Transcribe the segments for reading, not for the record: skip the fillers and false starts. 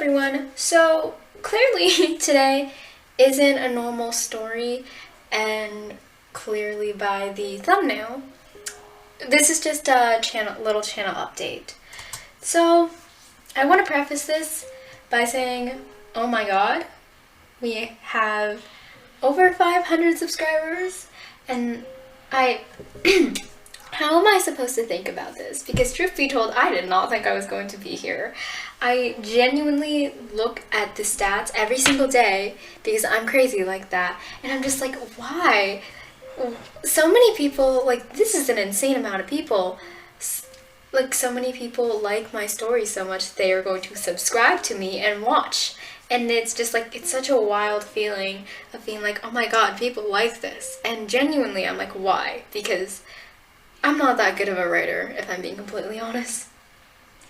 everyone. So clearly today isn't a normal story, and clearly by the thumbnail, this is just a little channel update. So I want to preface this by saying, oh my god, we have over 500 subscribers, and I how am I supposed to think about this? Because truth be told, I did not think I was going to be here. I genuinely look at the stats every single day because I'm crazy like that. And I'm just like, why? So many people, like, this is an insane amount of people. Like, so many people like my story so much they are going to subscribe to me and watch. And it's just like, it's such a wild feeling of being like, oh my god, people like this. And genuinely, I'm like, why? Because I'm not that good of a writer, if I'm being completely honest.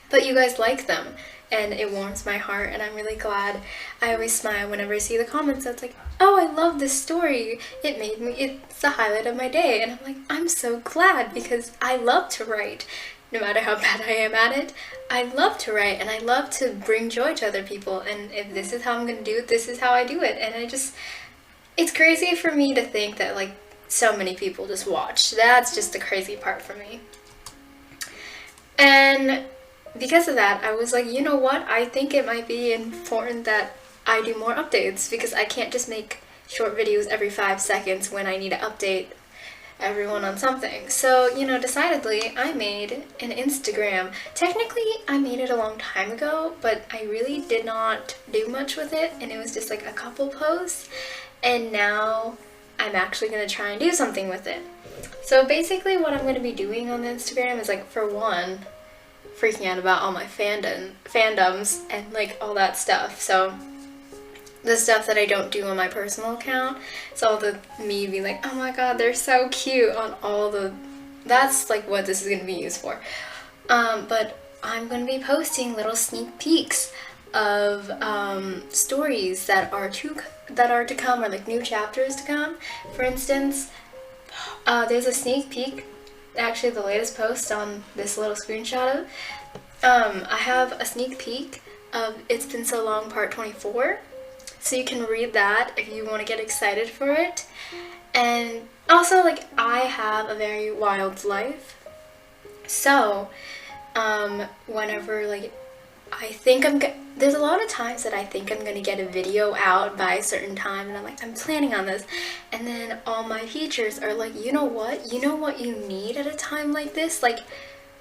But you guys like them, and it warms my heart, and I'm really glad. I always smile whenever I see the comments that's like, oh, I love this story. It's the highlight of my day. And I'm like, I'm so glad, because I love to write. No matter how bad I am at it, I love to write, and I love to bring joy to other people. And if this is how I'm going to do it, this is how I do it. And it's crazy for me to think that, like, so many people just watch. That's just the crazy part for me. And because of that, I was like, you know what? I think it might be important that I do more updates, because I can't just make short videos every 5 seconds when I need to update everyone on something. So, decidedly, I made an Instagram. Technically, I made it a long time ago, but I really did not do much with it, and it was just like a couple posts, and now I'm actually going to try and do something with it. So basically what I'm going to be doing on the Instagram is, like, for one, freaking out about all my fandoms and, like, all that stuff. So the stuff that I don't do on my personal account, it's all the me being like, oh my god, they're so cute on all the, that's like what this is going to be used for. But I'm going to be posting little sneak peeks of stories that are to come, or like new chapters to come. For instance, there's a sneak peek, actually the latest post on this little screenshot of, I have a sneak peek of It's Been So Long Part 24, so you can read that if you want to get excited for it. And also, like, I have a very wild life, so whenever, like, there's a lot of times that I think I'm gonna get a video out by a certain time, and I'm like, I'm planning on this, and then all my teachers are like, you know what you need at a time like this? Like,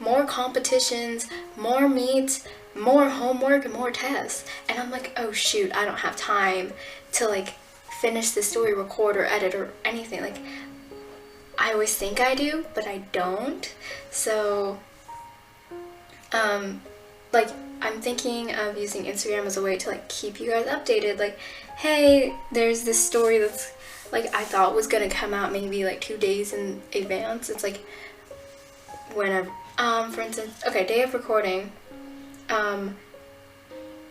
more competitions, more meets, more homework, and more tests. And I'm like, oh shoot, I don't have time to, like, finish the story, record or edit or anything. Like, I always think I do, but I don't. So like, I'm thinking of using Instagram as a way to, like, keep you guys updated. Like, hey, there's this story that's, like, I thought was gonna come out maybe like 2 days in advance. It's like, whenever, for instance, okay, day of recording,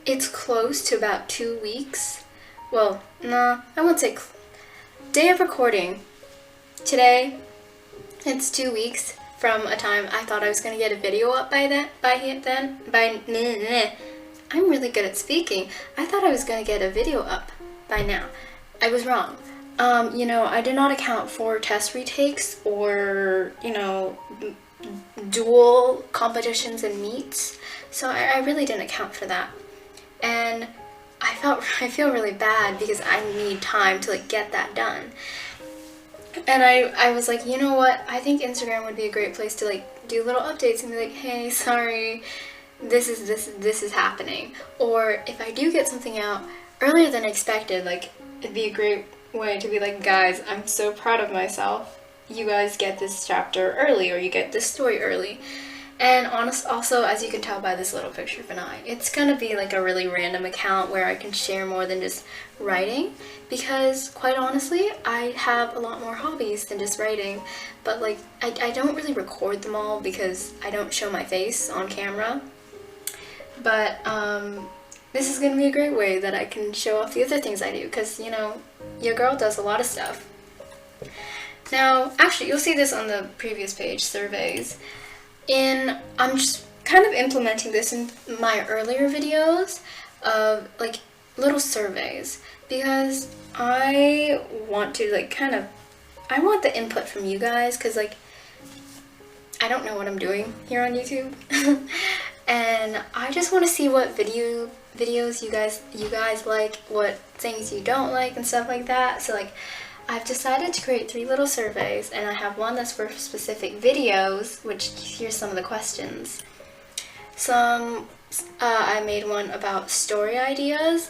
it's close to about 2 weeks. Well, nah, I won't say day of recording. Today, it's 2 weeks from a time I thought I was going to get a video up I'm really good at speaking. I thought I was going to get a video up by now. I was wrong. I did not account for test retakes or, dual competitions and meets, so I really didn't account for that. And I feel really bad because I need time to, like, get that done. And I was like, you know what, I think Instagram would be a great place to, like, do little updates and be like, hey, sorry, this is happening. Or if I do get something out earlier than expected, like, it'd be a great way to be like, guys, I'm so proud of myself. You guys get this chapter early, or you get this story early. And also, as you can tell by this little picture of an eye, it's gonna be like a really random account where I can share more than just writing, because quite honestly, I have a lot more hobbies than just writing. But, like, I don't really record them all because I don't show my face on camera. But this is gonna be a great way that I can show off the other things I do, because, your girl does a lot of stuff. Now, actually, you'll see this on the previous page, surveys. I'm just kind of implementing this in my earlier videos of like little surveys, because I want to like I want the input from you guys, because like I don't know what I'm doing here on YouTube. And I just want to see what videos you guys like, what things you don't like and stuff like that. So like I've decided to create 3 little surveys, and I have one that's for specific videos, which here's some of the questions. I made one about story ideas,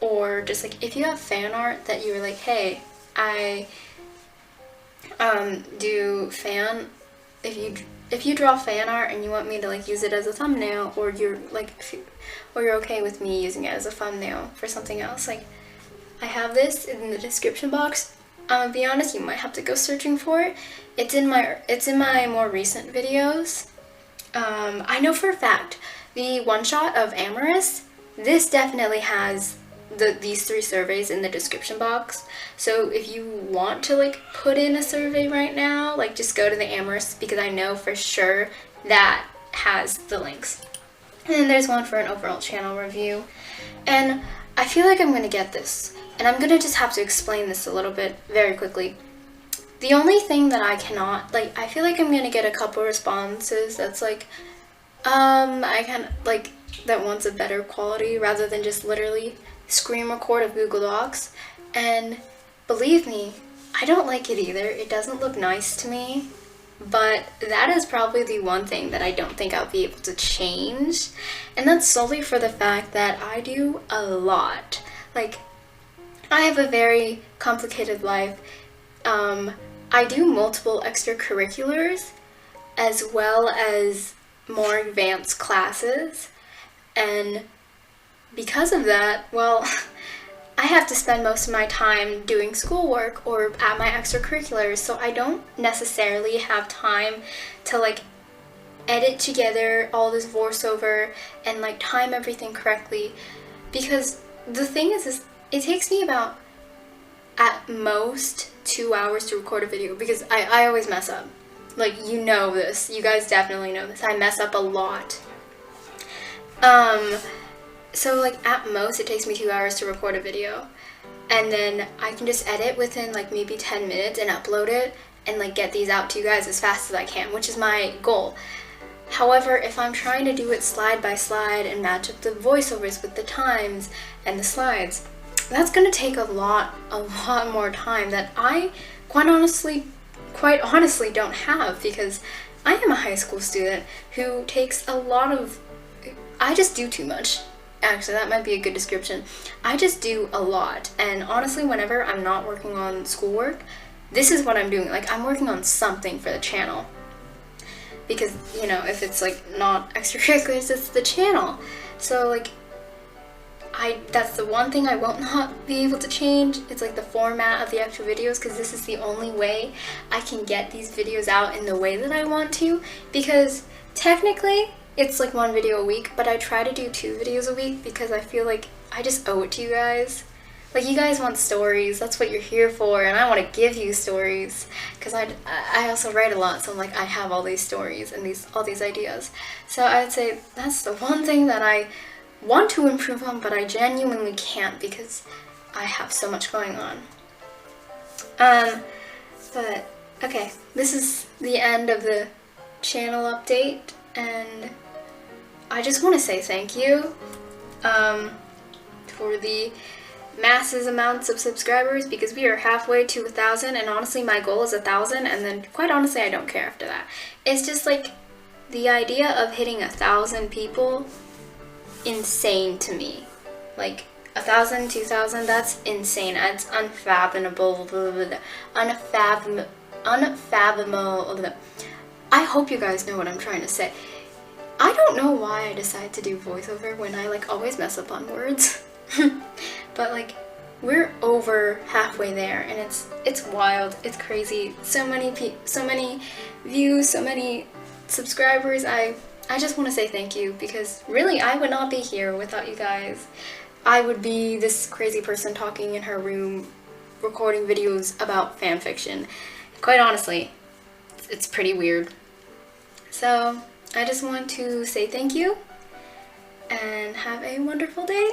or just like if you have fan art that you were like, hey, I do fan, if you draw fan art and you want me to like use it as a thumbnail, or you're okay with me using it as a thumbnail for something else, like I have this in the description box. I'll be honest, you might have to go searching for it. It's in my more recent videos. I know for a fact the one shot of Amorous, this definitely has these 3 surveys in the description box. So if you want to like put in a survey right now, like just go to the Amorous, because I know for sure that has the links. And then there's one for an overall channel review. And I feel like I'm going to get this, and I'm going to just have to explain this a little bit very quickly. The only thing that I cannot, like, I feel like I'm going to get a couple responses that's like, I kind of like that wants a better quality rather than just literally screen record of Google Docs. And believe me, I don't like it either. It doesn't look nice to me. But that is probably the one thing that I don't think I'll be able to change. And that's solely for the fact that I do a lot. Like, I have a very complicated life. I do multiple extracurriculars as well as more advanced classes. And because of that, well, I have to spend most of my time doing schoolwork or at my extracurriculars, so I don't necessarily have time to like edit together all this voiceover and like time everything correctly, because the thing is it takes me about at most 2 hours to record a video, because I always mess up. Like, you know this, you guys definitely know this, I mess up a lot. So like at most it takes me 2 hours to record a video, and then I can just edit within like maybe 10 minutes and upload it and like get these out to you guys as fast as I can, which is my goal. However, if I'm trying to do it slide by slide and match up the voiceovers with the times and the slides, that's gonna take a lot more time that I quite honestly don't have, because I am a high school student who takes a lot of, I just do too much. Actually, that might be a good description. I just do a lot, and honestly, whenever I'm not working on schoolwork, this is what I'm doing. Like, I'm working on something for the channel, because, you know, if it's like not extracurriculars, it's the channel. So like, that's the one thing I won't not be able to change. It's like the format of the actual videos, because this is the only way I can get these videos out in the way that I want to, because technically it's like 1 video a week, but I try to do 2 videos a week because I feel like I just owe it to you guys. Like, you guys want stories, that's what you're here for, and I want to give you stories, because I also write a lot, so I'm like, I have all these stories and all these ideas. So I'd say that's the one thing that I want to improve on, but I genuinely can't because I have so much going on. But okay, this is the end of the channel update, and I just want to say thank you for the massive amounts of subscribers, because we are halfway to 1,000, and honestly my goal is 1,000, and then quite honestly I don't care after that. It's just like the idea of hitting 1,000 people, insane to me. Like 1,000, 2,000, that's insane. It's unfathomable. Unfathomable. I hope you guys know what I'm trying to say. I don't know why I decide to do voiceover when I like always mess up on words. But like, we're over halfway there, and it's wild. It's crazy. So many views, so many subscribers. I just want to say thank you, because really I would not be here without you guys. I would be this crazy person talking in her room recording videos about fan fiction. Quite honestly, it's pretty weird. So I just want to say thank you and have a wonderful day.